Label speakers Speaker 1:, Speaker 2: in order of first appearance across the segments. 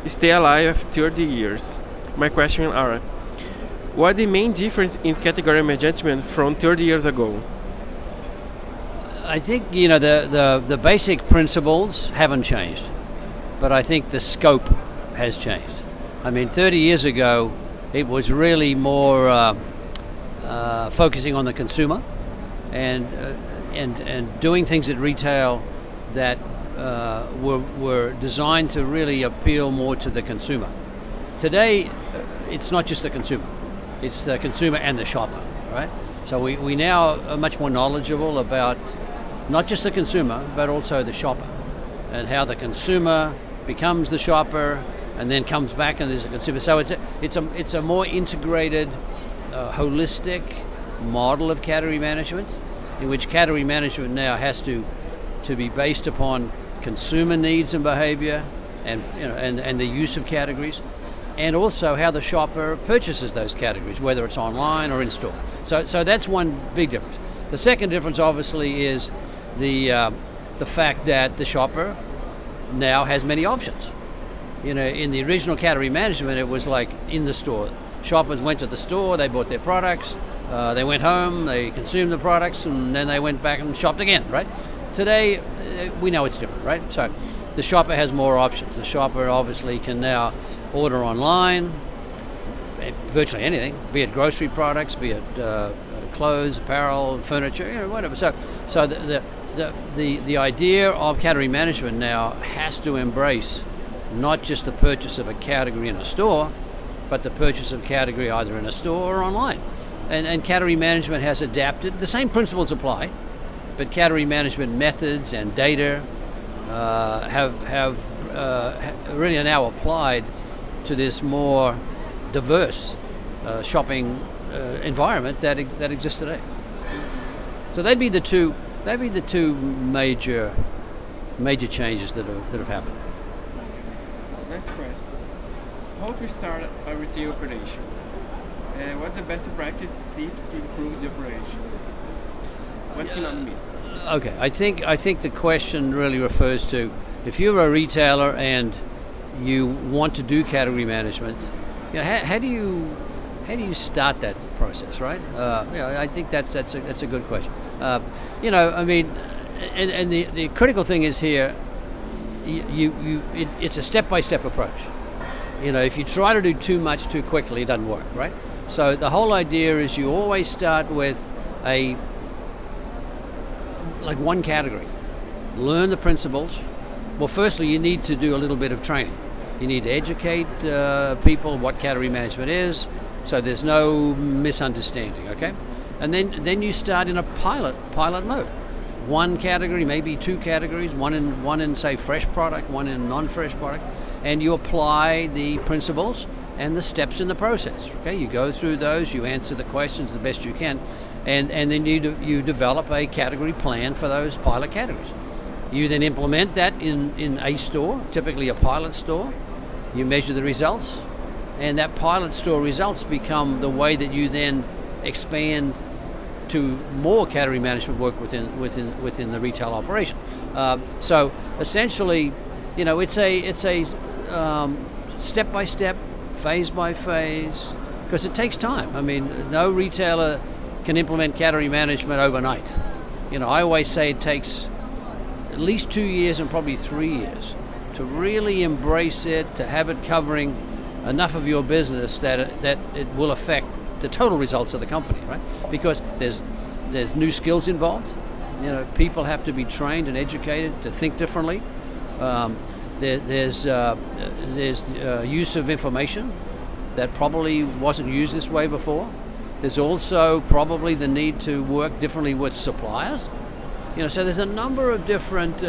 Speaker 1: stay alive after 30 years. My question are, what the main difference in category management from 30 years ago?
Speaker 2: I think the basic principles haven't changed, but I think the scope has changed. I mean, 30 years ago, it was really more focusing on the consumer and doing things at retail that were designed to really appeal more to the consumer. Today, it's not just the consumer; it's the consumer and the shopper, right? So we now are much more knowledgeable about not just the consumer, but also the shopper, and how the consumer becomes the shopper and then comes back and is a consumer. So it's a more integrated, holistic model of category management, in which category management now has to be based upon consumer needs and behavior, and the use of categories, and also how the shopper purchases those categories, whether it's online or in store. So that's one big difference. The second difference, obviously, is the fact that the shopper now has many options. In the original category management, it was like in the store. Shoppers went to the store, they bought their products, they went home, they consumed the products, and then they went back and shopped again, right? Today, we know it's different, right? So the shopper has more options. The shopper obviously can now order online, virtually anything, be it grocery products, be it clothes, apparel, furniture, whatever. So the idea of category management now has to embrace not just the purchase of a category in a store, but the purchase of category either in a store or online. And category management has adapted. The same principles apply, but category management methods and data have really are now applied to this more diverse shopping environment that exists today. So that'd be the two major changes that have happened.
Speaker 1: Next question. How to start a retail operation? What's the best practice tip to improve the operation? What cannot miss?
Speaker 2: Okay, I think the question really refers to if you're a retailer and you want to do category management, how do you start that process, right? I think that's a good question. I mean, and the critical thing is here, it's a step-by-step approach. If you try to do too much too quickly, it doesn't work, right? So the whole idea is you always start with one category. Learn the principles. Well, firstly, you need to do a little bit of training. You need to educate people what category management is, so there's no misunderstanding, okay? And then you start in a pilot mode. One category, maybe two categories, one in say fresh product, one in non-fresh product, and you apply the principles and the steps in the process. Okay, you go through those, you answer the questions the best you can, and then you develop a category plan for those pilot categories. You then implement that in a store, typically a pilot store. You measure the results, and that pilot store results become the way that you then expand to more category management work within the retail operation. So essentially, it's a step by step, phase by phase, because it takes time. I mean, no retailer can implement category management overnight. I always say it takes at least 2 years and probably 3 years to really embrace it, to have it covering enough of your business that it will affect the total results of the company, right? Because there's new skills involved. People have to be trained and educated to think differently. There's use of information that probably wasn't used this way before. There's also probably the need to work differently with suppliers. So there's a number of different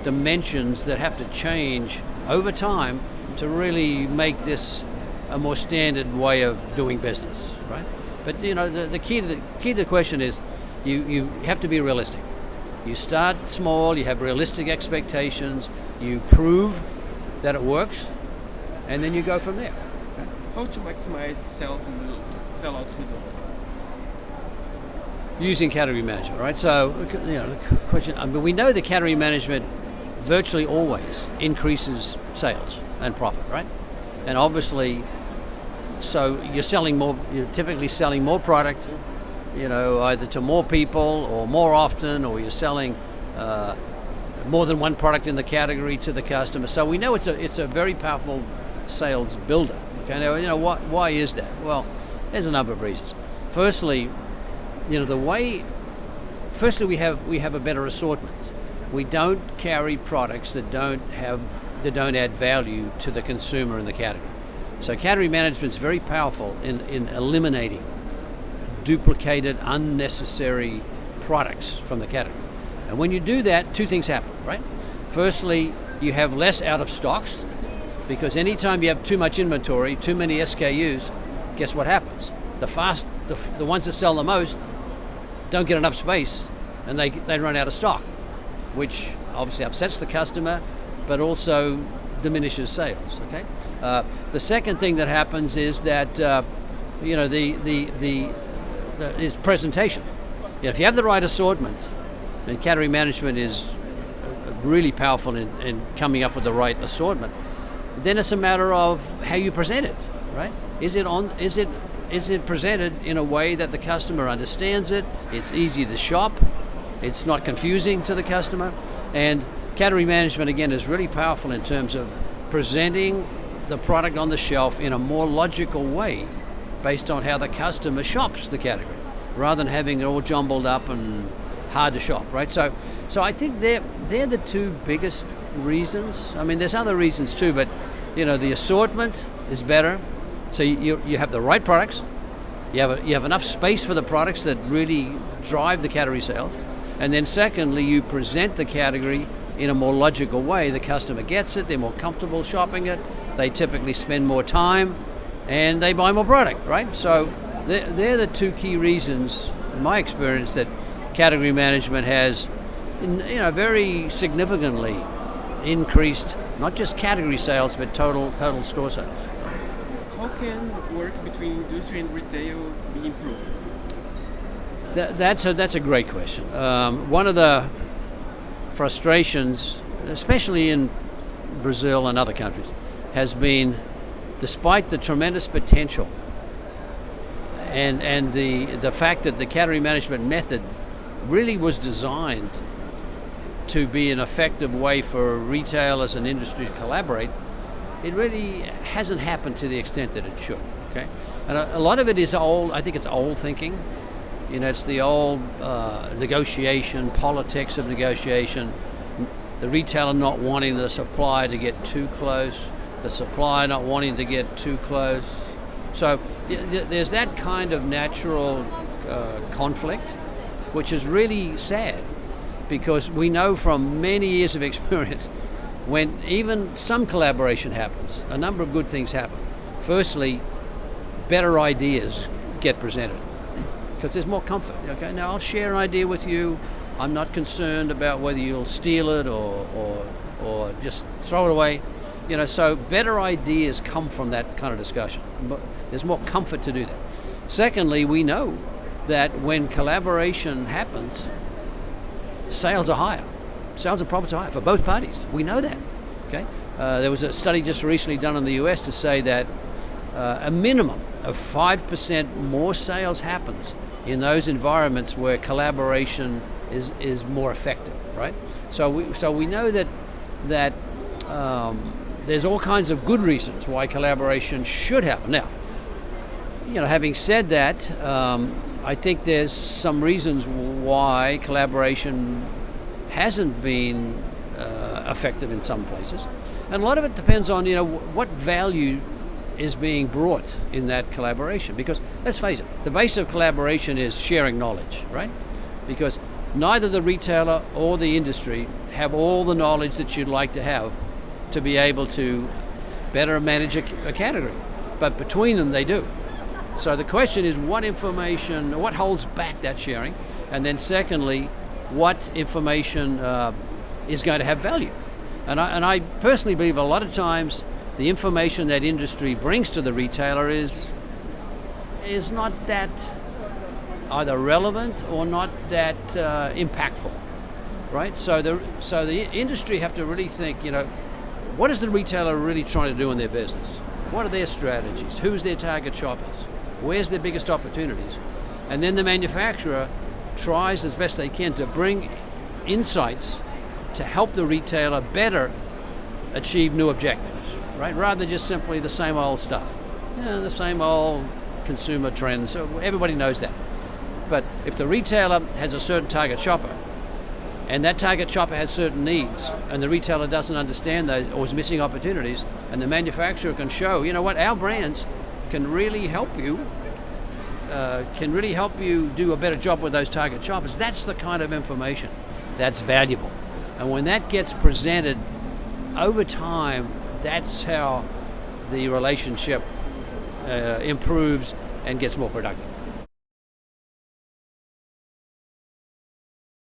Speaker 2: dimensions that have to change over time to really make this a more standard way of doing business, right? But the key to the question is you have to be realistic. You start small, you have realistic expectations, you prove that it works, and then you go from there. Okay?
Speaker 1: How to maximize sell-out results?
Speaker 2: Using category management, right? So, the question. We know that category management virtually always increases sales. and profit, right? And obviously, so you're typically selling more product, either to more people or more often, or you're selling more than one product in the category to the customer. So we know it's a very powerful sales builder. Okay, now why is that? Well, there's a number of reasons. Firstly, we have a better assortment. We don't carry products that don't add value to the consumer in the category. So category management is very powerful in eliminating duplicated, unnecessary products from the category. And when you do that, two things happen, right? Firstly, you have less out of stocks, because anytime you have too much inventory, too many SKUs, guess what happens? The ones that sell the most don't get enough space, and they run out of stock, which obviously upsets the customer, but also diminishes sales. Okay. The second thing that happens is that is presentation. If you have the right assortment, and category management is really powerful in coming up with the right assortment, then it's a matter of how you present it, right? Is it presented in a way that the customer understands it? It's easy to shop. It's not confusing to the customer. And category management, again, is really powerful in terms of presenting the product on the shelf in a more logical way based on how the customer shops the category, rather than having it all jumbled up and hard to shop, right? So I think they're the two biggest reasons. I mean, there's other reasons too, but the assortment is better. So you have the right products. You have enough space for the products that really drive the category sales. And then secondly, you present the category in a more logical way. The customer gets it, they're more comfortable shopping it, they typically spend more time, and they buy more product, right? So they're the two key reasons, in my experience, that category management has very significantly increased not just category sales, but total store sales.
Speaker 1: How can work between industry and retail be improved?
Speaker 2: That's a great question. One of the frustrations, especially in Brazil and other countries, has been, despite the tremendous potential and the fact that the category management method really was designed to be an effective way for retailers and industry to collaborate, it really hasn't happened to the extent that it should. Okay, and a lot of it is old. I think it's old thinking. It's the old negotiation, politics of negotiation, the retailer not wanting the supplier to get too close, the supplier not wanting to get too close. So there's that kind of natural conflict, which is really sad, because we know from many years of experience, when even some collaboration happens, a number of good things happen. Firstly, better ideas get presented, because there's more comfort. Okay, now I'll share an idea with you. I'm not concerned about whether you'll steal it or just throw it away. So better ideas come from that kind of discussion. There's more comfort to do that. Secondly, we know that when collaboration happens, sales are higher. Sales and profits are higher for both parties. We know that. Okay, there was a study just recently done in the US to say that a minimum of 5% more sales happens in those environments where collaboration is more effective, right? So we know that there's all kinds of good reasons why collaboration should happen. Now, having said that, I think there's some reasons why collaboration hasn't been effective in some places, and a lot of it depends on what value is being brought in that collaboration. Because let's face it, the base of collaboration is sharing knowledge, right? Because neither the retailer or the industry have all the knowledge that you'd like to have to be able to better manage a category, but between them they do. So the question is, what holds back that sharing? And then secondly, what information is going to have value? And I personally believe a lot of times the information that industry brings to the retailer is not that either relevant or not that impactful, right? So the industry have to really think, what is the retailer really trying to do in their business? What are their strategies? Who's their target shoppers? Where's their biggest opportunities? And then the manufacturer tries as best they can to bring insights to help the retailer better achieve new objectives, right? Rather than just simply the same old stuff. The same old consumer trends. So everybody knows that. But if the retailer has a certain target shopper, and that target shopper has certain needs, and the retailer doesn't understand those or is missing opportunities, and the manufacturer can show, you know what, our brands can really help you do a better job with those target shoppers. That's the kind of information that's valuable. And when that gets presented over time, that's how the relationship improves and gets more productive.